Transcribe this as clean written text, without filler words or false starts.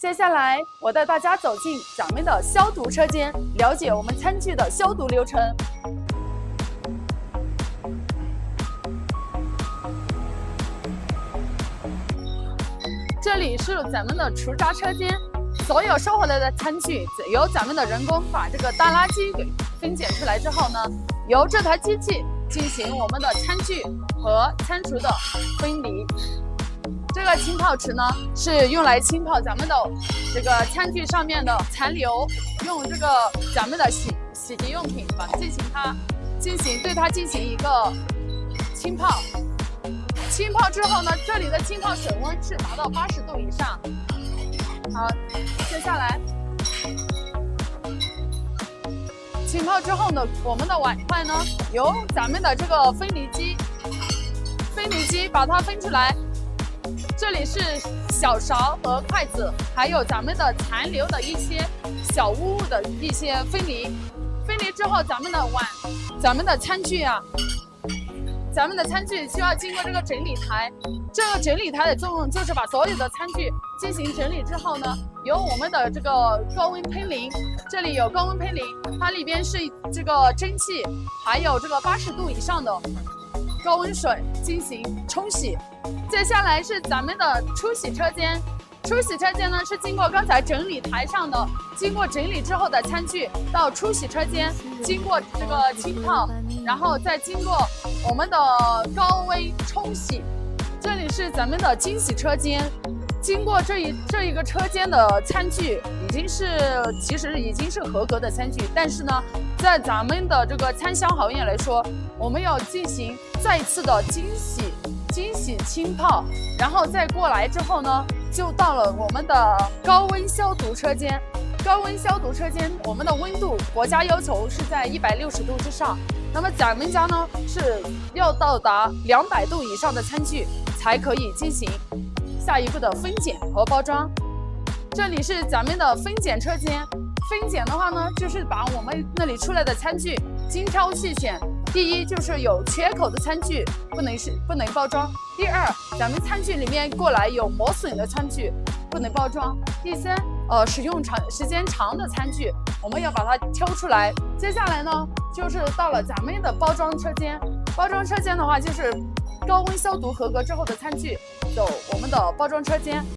接下来，我带大家走进咱们的消毒车间，了解我们餐具的消毒流程。这里是咱们的除渣车间，所有收回来的餐具由咱们的人工把这个大垃圾给分拣出来之后呢，由这台机器进行我们的餐具和餐厨的分离。这个浸泡池呢，是用来浸泡咱们的这个餐具上面的残留，用这个咱们的洗涤用品对它进行一个浸泡。浸泡之后呢，这里的浸泡水温是达到80度以上。好，接下来浸泡之后呢，我们的碗筷呢，由咱们的这个分离机把它分出来。这里是小勺和筷子，还有咱们的残留的一些小污物的一些分离。分离之后，咱们的餐具需要经过这个整理台。这个整理台的作用就是把所有的餐具进行整理之后呢，由我们的这个高温喷淋，这里有高温喷淋，它里边是这个蒸汽，还有这个80度以上的高温水进行冲洗。接下来是咱们的出洗车间。出洗车间呢，是经过刚才整理台上的，经过整理之后的餐具到出洗车间，经过这个浸泡，然后再经过我们的高温冲洗。这里是咱们的精洗车间。经过这一个车间的餐具其实已经是合格的餐具，但是呢，在咱们的这个餐香行业来说，我们要进行再次的精洗浸泡，然后再过来之后呢，就到了我们的高温消毒车间。高温消毒车间，我们的温度国家要求是在160度之上，那么咱们家呢是要到达200度以上的餐具才可以进行下一步的分拣和包装。这里是咱们的分拣车间。分拣的话呢，就是把我们那里出来的餐具精挑细选。第一，就是有缺口的餐具不能包装；第二，咱们餐具里面过来有磨损的餐具不能包装；第三，使用时间长的餐具我们要把它挑出来。接下来呢，就是到了咱们的包装车间。包装车间的话，就是高温消毒合格之后的餐具走我们的包装车间。